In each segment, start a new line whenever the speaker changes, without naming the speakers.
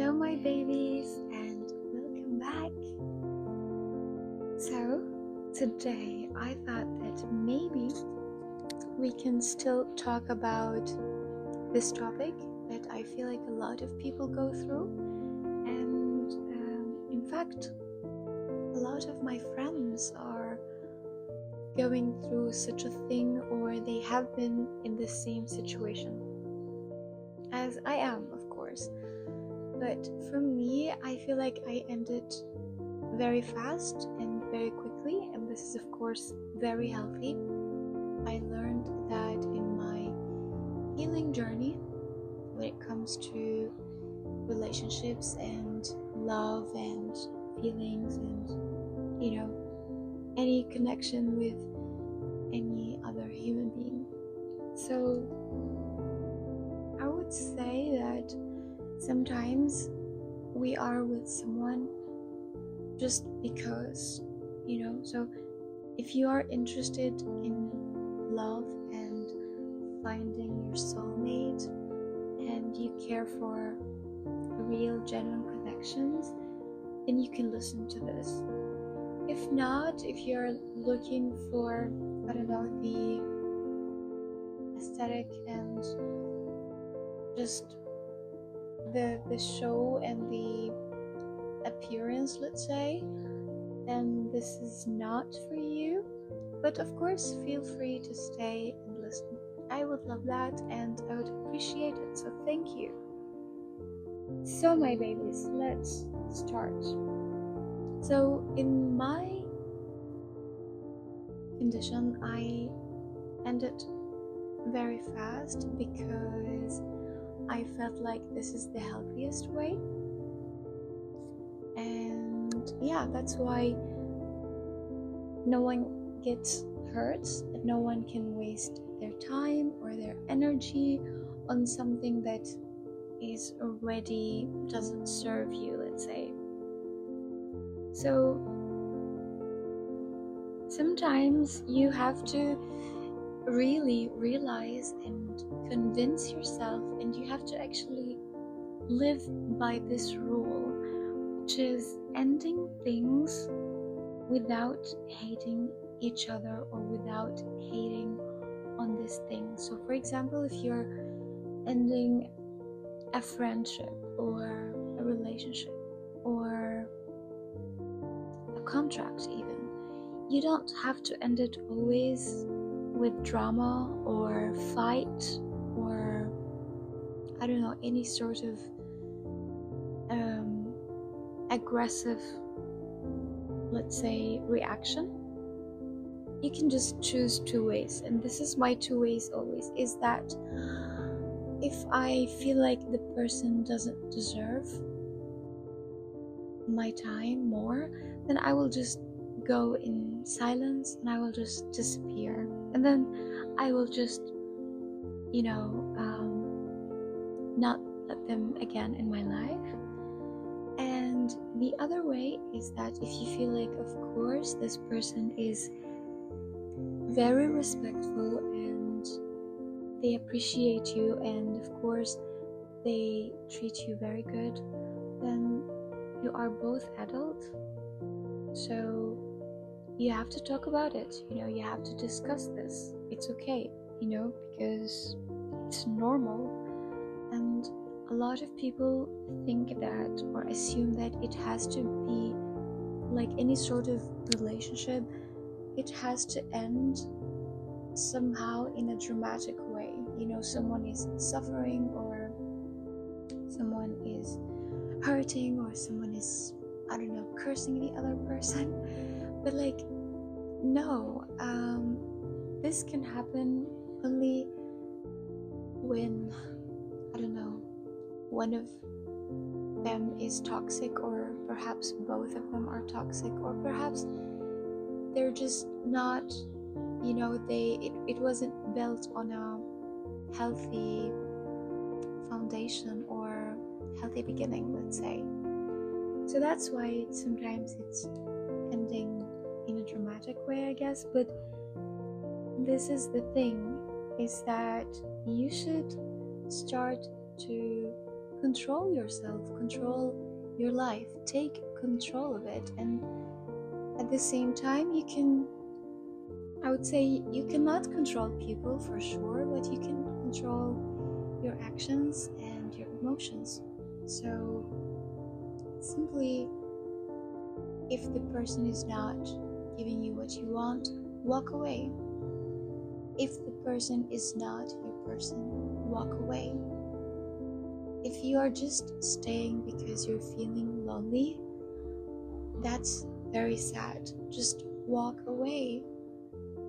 Hello, my babies, and welcome back. So, today I thought that maybe we can still talk about this topic that I feel like a lot of people go through, and in fact, a lot of my friends are going through such a thing, or they have been in the same situation as I am, of course. But for me, I feel like I ended very fast and very quickly, and this is of course very healthy. I learned that in my healing journey when it comes to relationships and love and feelings and any connection with any other human being. So I would say that sometimes we are with someone just because, so if you are interested in love and finding your soulmate and you care for real, genuine connections, then you can listen to this. If not, if you're looking for, the aesthetic and just the show and the appearance, let's say, then this is not for you. But of course, feel free to stay and listen. I would love that and I would appreciate it, so thank you. So my babies, let's start. So in my condition, I ended very fast because I felt like this is the healthiest way, and that's why no one gets hurt, no one can waste their time or their energy on something that is already doesn't serve you, let's say. So sometimes you have to really realize and convince yourself, and you have to actually live by this rule, which is ending things without hating each other or without hating on this thing. So for example, if you're ending a friendship or a relationship or a contract even, you don't have to end it always with drama or fight or any sort of aggressive, let's say, reaction. You can just choose two ways, and this is my two ways always, is that if I feel like the person doesn't deserve my time more, then I will just go in silence and I will just disappear, and then I will just not let them again in my life. And the other way is that if you feel like, of course, this person is very respectful and they appreciate you and of course they treat you very good, then you are both adult, so you have to talk about it. You have to discuss this. It's okay, because it's normal. And a lot of people think that or assume that it has to be like any sort of relationship, it has to end somehow in a dramatic way. Someone is suffering or someone is hurting or someone is, cursing the other person. But no, this can happen only when, one of them is toxic, or perhaps both of them are toxic, or perhaps they're just not, it wasn't built on a healthy foundation or healthy beginning, let's say. So that's why sometimes it's ending in a dramatic way, I guess. But this is the thing, is that you should start to control yourself, control your life, take control of it. And at the same time, I would say you cannot control people for sure, but you can control your actions and your emotions. So simply, if the person is not giving you what you want, walk away. If the person is not your person, walk away. If you are just staying because you're feeling lonely, that's very sad. Just walk away.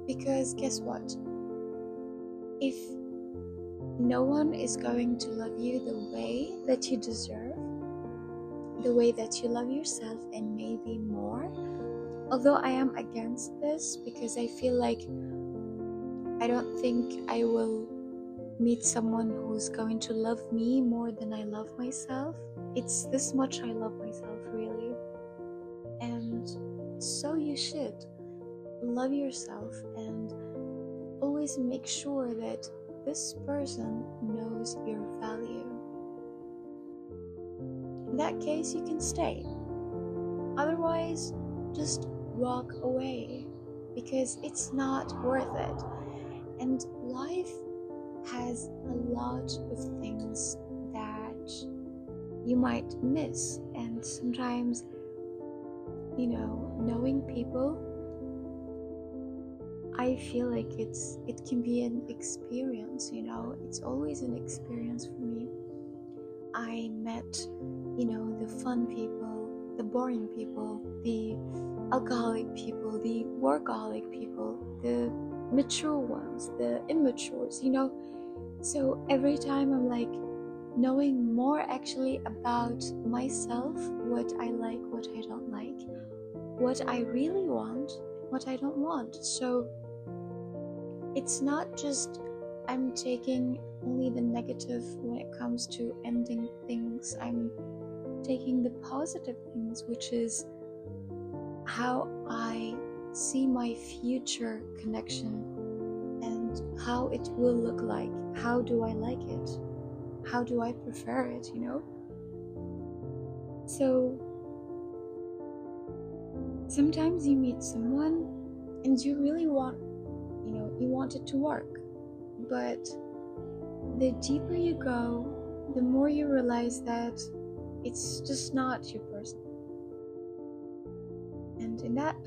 Because guess what? If no one is going to love you the way that you deserve, the way that you love yourself, and maybe more, although I am against this because I feel like I don't think I will meet someone who's going to love me more than I love myself. It's this much I love myself, really. And so you should love yourself and always make sure that this person knows your value. In that case, you can stay. Otherwise, just walk away because it's not worth it. And life has a lot of things that you might miss, and sometimes, knowing people, I feel like it can be an experience. It's always an experience for me. I met the fun people, the boring people, the alcoholic people, the workaholic people, the mature ones, the immatures, so every time I'm like knowing more actually about myself, what I like, what I don't like, what I really want, what I don't want. So it's not just I'm taking only the negative when it comes to ending things. I'm taking the positive things, which is how I see my future connection and how it will look like. How do I like it? How do I prefer it, So sometimes you meet someone and you really want, you want it to work. But the deeper you go, the more you realize that it's just not your person. And in that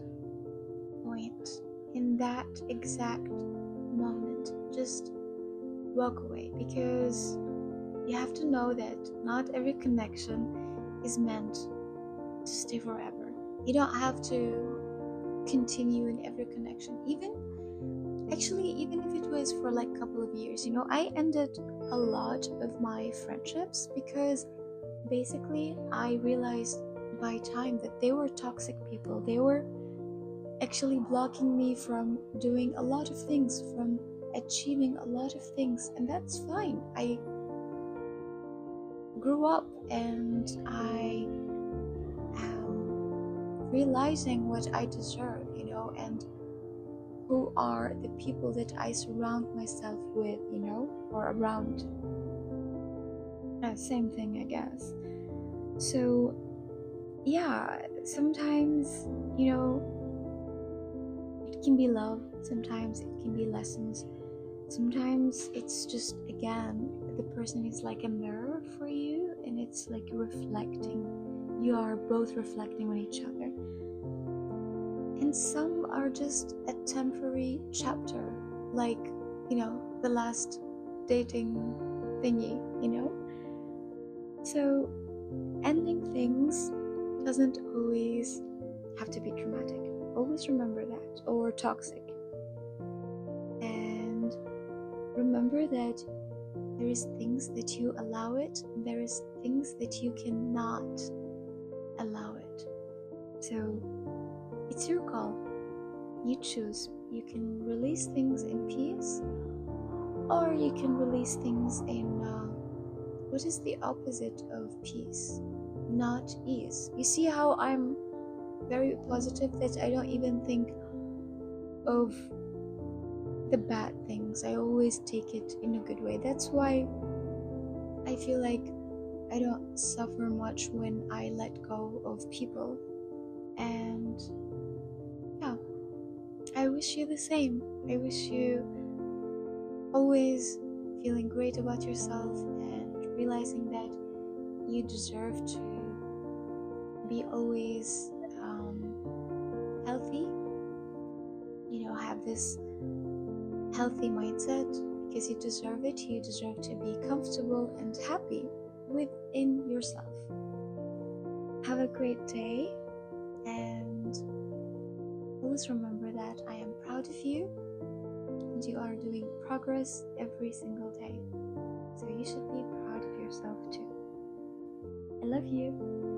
point, in that exact moment, just walk away, because you have to know that not every connection is meant to stay forever. You don't have to continue in every connection, even if it was for like a couple of years. I ended a lot of my friendships because basically I realized by time that they were toxic people. They were actually blocking me from doing a lot of things, from achieving a lot of things, and that's fine. I grew up and I am realizing what I deserve, and who are the people that I surround myself with, or around. Same thing, I guess. So yeah, sometimes, it can be love, sometimes it can be lessons, sometimes it's just, again, the person is like a mirror for you, and it's like reflecting. You are both reflecting on each other. And some are just a temporary chapter, like, the last dating thingy, So ending things doesn't always have to be dramatic. Always remember that, or toxic. And remember that there is things that you allow it, there is things that you cannot allow it. So it's your call. You choose. You can release things in peace, or you can release things in what is the opposite of peace? Not ease. You see how I'm very positive, that I don't even think of the bad things. I always take it in a good way. That's why I feel like I don't suffer much when I let go of people. And yeah, I wish you the same. I wish you always feeling great about yourself and realizing that you deserve to be always healthy. Have this healthy mindset because you deserve it. You deserve to be comfortable and happy within yourself. Have a great day, and always remember that I am proud of you and you are doing progress every single day. So you should be proud of yourself too. I love you.